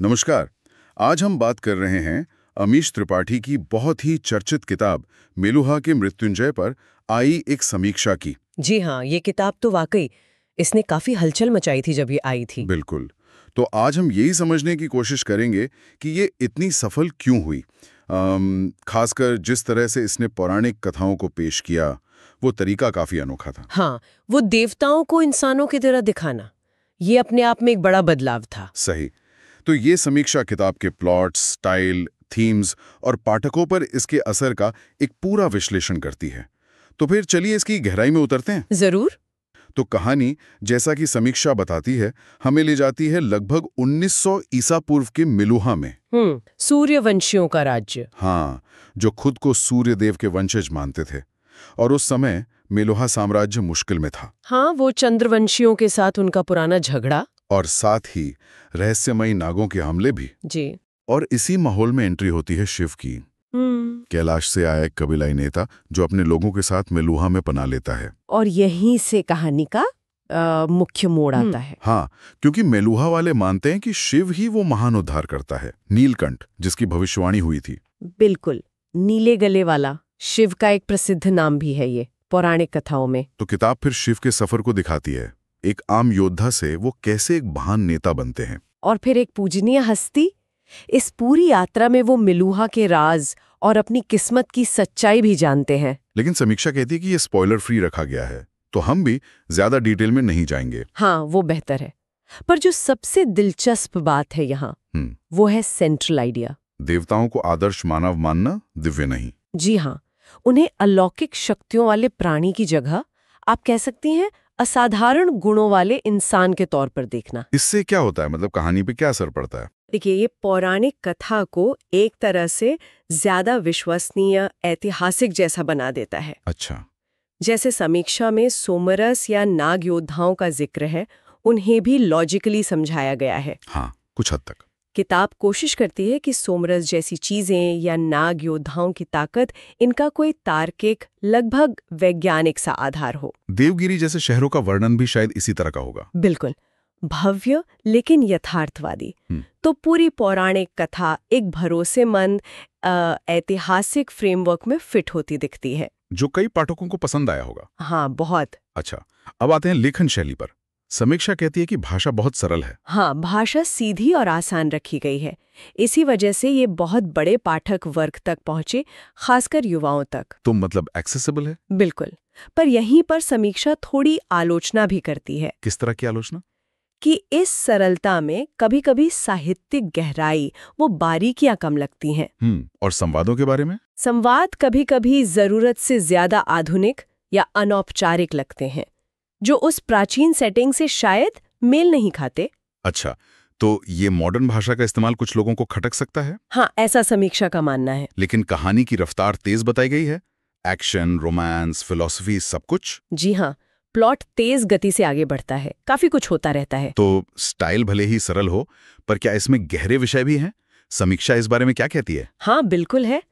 नमस्कार। आज हम बात कर रहे हैं अमीश त्रिपाठी की बहुत ही चर्चित किताब मेलुहा के मृत्युंजय पर आई एक समीक्षा की। जी हाँ, ये किताब तो वाकई इसने काफी हलचल मचाई थी जब ये आई थी। बिल्कुल। तो आज हम यही समझने की कोशिश करेंगे कि ये इतनी सफल क्यों हुई। खासकर जिस तरह से इसने पौराणिक कथाओं को पेश किया, वो तरीका काफी अनोखा था। हाँ, वो देवताओं को इंसानों की तरह दिखाना, ये अपने आप में एक बड़ा बदलाव था। सही। तो ये समीक्षा किताब के प्लॉट, स्टाइल, थीम्स और पाठकों पर इसके असर का एक पूरा विश्लेषण करती है। तो फिर चलिए इसकी गहराई में उतरते हैं। जरूर। तो कहानी, जैसा कि समीक्षा बताती है, हमें ले जाती है लगभग 1900 ईसा पूर्व के मेलुहा में। सूर्यवंशियों का राज्य। हाँ, जो खुद को सूर्यदेव के वंशज मानते थे। और उस समय मेलुहा साम्राज्य मुश्किल में था। हाँ, वो चंद्रवंशियों के साथ उनका पुराना झगड़ा। और साथ ही रहस्यमयी नागों के हमले भी। जी। और इसी माहौल में एंट्री होती है शिव की। कैलाश से आया एक कबीलाई नेता जो अपने लोगों के साथ मेलुहा में पनाह लेता है। और यहीं से कहानी का मुख्य मोड़ आता है। हाँ, क्योंकि मेलुहा वाले मानते हैं कि शिव ही वो महान उद्धार करता है, नीलकंठ, जिसकी भविष्यवाणी हुई थी। बिल्कुल, नीले गले वाला शिव का एक प्रसिद्ध नाम भी है ये पौराणिक कथाओं में। तो किताब फिर शिव के सफर को दिखाती है। एक आम योद्धा से वो कैसे एक महान नेता बनते हैं। और फिर एक पूजनीय हस्ती। इस पूरी यात्रा में वो मेलुहा के राज और अपनी किस्मत की सच्चाई भी जानते हैं। लेकिन समीक्षा कहती है कि ये स्पॉइलर फ्री रखा गया है, तो हम भी ज्यादा डिटेल में नहीं जाएंगे। हाँ, वो बेहतर है। पर जो सबसे दिलचस्प बात है यहाँ, वो है सेंट्रल आइडिया। देवताओं को आदर्श मानव मानना, दिव्य नहीं। जी हाँ, उन्हें अलौकिक शक्तियों वाले प्राणी की जगह आप कह सकती हैं असाधारण गुणों वाले इंसान के तौर पर देखना। इससे क्या होता है, मतलब कहानी पे क्या असर पड़ता है? देखिए, ये पौराणिक कथा को एक तरह से ज्यादा विश्वसनीय, ऐतिहासिक जैसा बना देता है। अच्छा। जैसे समीक्षा में सोमरस या नाग योद्धाओं का जिक्र है, उन्हें भी लॉजिकली समझाया गया है। हाँ, कुछ हद तक। किताब कोशिश करती है कि सोमरस जैसी चीजें या नाग योद्धाओं की ताकत, इनका कोई तार्किक, लगभग वैज्ञानिक सा आधार हो। देवगिरी जैसे शहरों का वर्णन भी शायद इसी तरह का होगा। बिल्कुल, भव्य लेकिन यथार्थवादी। तो पूरी पौराणिक कथा एक भरोसेमंद ऐतिहासिक फ्रेमवर्क में फिट होती दिखती है, जो कई पाठकों को पसंद आया होगा। हाँ, बहुत। अच्छा, अब आते हैं लेखन शैली पर। समीक्षा कहती है कि भाषा बहुत सरल है। हाँ, भाषा सीधी और आसान रखी गई है। इसी वजह से ये बहुत बड़े पाठक वर्ग तक पहुंचे, खासकर युवाओं तक। तो मतलब एक्सेसिबल है। बिल्कुल। पर यहीं पर समीक्षा थोड़ी आलोचना भी करती है। किस तरह की आलोचना? कि इस सरलता में कभी-कभी साहित्यिक गहराई, वो बारीकियां कम लगती हैं। और संवादों के बारे में? संवाद कभी-कभी जरूरत से ज्यादा आधुनिक या अनौपचारिक लगते हैं, जो उस प्राचीन सेटिंग से शायद मेल नहीं खाते। अच्छा, तो ये मॉडर्न भाषा का इस्तेमाल कुछ लोगों को खटक सकता है। हाँ, ऐसा समीक्षा का मानना है। लेकिन कहानी की रफ्तार तेज बताई गई है। एक्शन, रोमांस, फिलॉसफी, सब कुछ। जी हाँ, प्लॉट तेज गति से आगे बढ़ता है, काफी कुछ होता रहता है। तो स्टाइल भले ही सरल हो, पर क्या इसमें गहरे विषय भी हैं? समीक्षा इस बारे में क्या कहती है? हाँ, बिल्कुल है।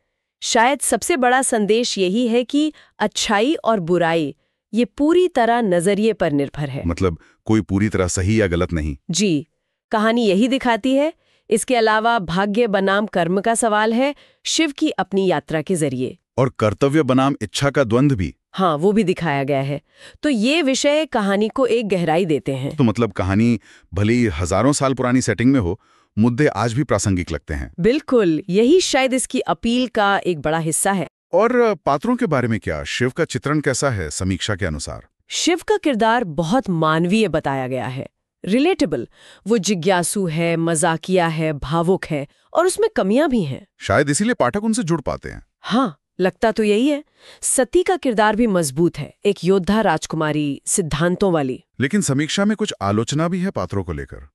शायद सबसे बड़ा संदेश यही है कि अच्छाई और बुराई ये पूरी तरह नजरिए पर निर्भर है। मतलब कोई पूरी तरह सही या गलत नहीं। जी, कहानी यही दिखाती है। इसके अलावा भाग्य बनाम कर्म का सवाल है, शिव की अपनी यात्रा के जरिए। और कर्तव्य बनाम इच्छा का द्वंद्व भी। हाँ, वो भी दिखाया गया है। तो ये विषय कहानी को एक गहराई देते हैं। तो मतलब कहानी भले ही हजारों साल पुरानी सेटिंग में हो, मुद्दे आज भी प्रासंगिक लगते हैं। बिल्कुल, यही शायद इसकी अपील का एक बड़ा हिस्सा है। और पात्रों के बारे में क्या? शिव का चित्रण कैसा है समीक्षा के अनुसार? शिव का किरदार बहुत मानवीय बताया गया है, रिलेटेबल। वो जिज्ञासु है, मजाकिया है, भावुक है, और उसमें कमियां भी हैं। शायद इसीलिए पाठक उनसे जुड़ पाते हैं। हाँ, लगता तो यही है। सती का किरदार भी मजबूत है, एक योद्धा राजकुमारी, सिद्धांतों वाली। लेकिन समीक्षा में कुछ आलोचना भी है पात्रों को लेकर।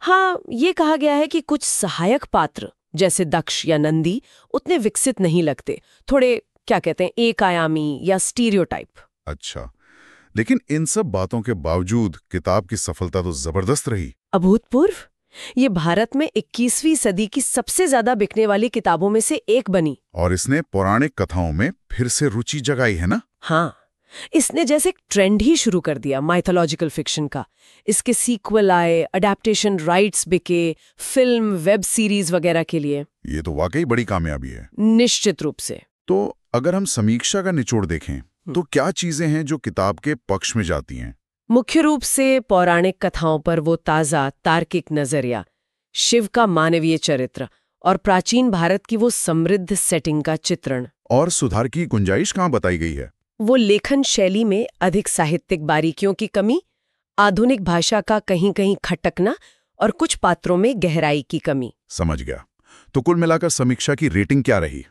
हाँ, ये कहा गया है कि कुछ सहायक पात्र जैसे दक्ष या नंदी उतने विकसित नहीं लगते, थोड़े क्या कहते हैं, एक आयामी या स्टीरियोटाइप। अच्छा, लेकिन इन सब बातों के बावजूद किताब की सफलता तो जबरदस्त रही। अभूतपूर्व। ये भारत में 21वीं सदी की सबसे ज्यादा बिकने वाली किताबों में से एक बनी। और इसने पौराणिक कथाओं में फिर से रुचि जगाई है ना? हाँ, इसने जैसे एक ट्रेंड ही शुरू कर दिया माइथोलॉजिकल फिक्शन का। इसके सीक्वल आए, अडेप्टेशन राइट्स बिके, फिल्म, वेब सीरीज वगैरह के लिए। ये तो वाकई बड़ी कामयाबी है। निश्चित रूप से। तो अगर हम समीक्षा का निचोड़ देखें तो क्या चीजें हैं जो किताब के पक्ष में जाती हैं? मुख्य रूप से पौराणिक कथाओं पर वो ताज़ा तार्किक नजरिया, शिव का मानवीय चरित्र और प्राचीन भारत की वो समृद्ध सेटिंग का चित्रण। और सुधार की गुंजाइश कहाँ बताई गई है? वो लेखन शैली में अधिक साहित्यिक बारीकियों की कमी, आधुनिक भाषा का कहीं कहीं खटकना और कुछ पात्रों में गहराई की कमी। समझ गया। तो कुल मिलाकर समीक्षा की रेटिंग क्या रही?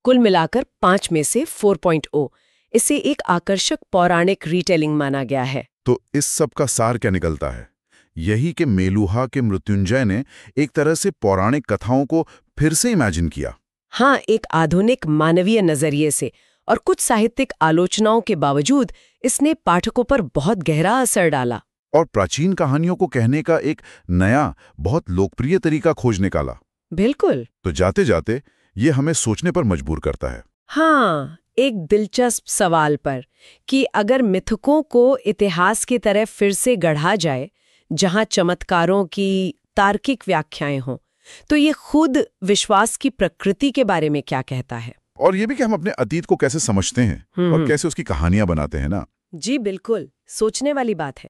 कुल मिलाकर 5 में से 4.0। इसे एक आकर्षक पौराणिक रीटेलिंग माना गया है। तो इस सब का सार क्या निकलता है? यही कि मेलुहा के मृत्युंजय ने एक तरह से पौराणिक कथाओं को फिर से इमेजिन किया। हाँ, एक आधुनिक मानवीय नजरिए से। और कुछ साहित्यिक आलोचनाओं के बावजूद इसने पाठकों पर बहुत गहरा असर डाला और प्राचीन कहानियों को कहने का एक नया, बहुत लोकप्रिय तरीका खोज निकाला। बिल्कुल। तो जाते जाते ये हमें सोचने पर मजबूर करता है। हाँ, एक दिलचस्प सवाल पर कि अगर मिथकों को इतिहास की तरह फिर से गढ़ा जाए, जहां चमत्कारों की तार्किक व्याख्याएं हों, तो ये खुद विश्वास की प्रकृति के बारे में क्या कहता है? और ये भी कि हम अपने अतीत को कैसे समझते हैं और कैसे उसकी कहानियां बनाते हैं ना। जी बिल्कुल, सोचने वाली बात है।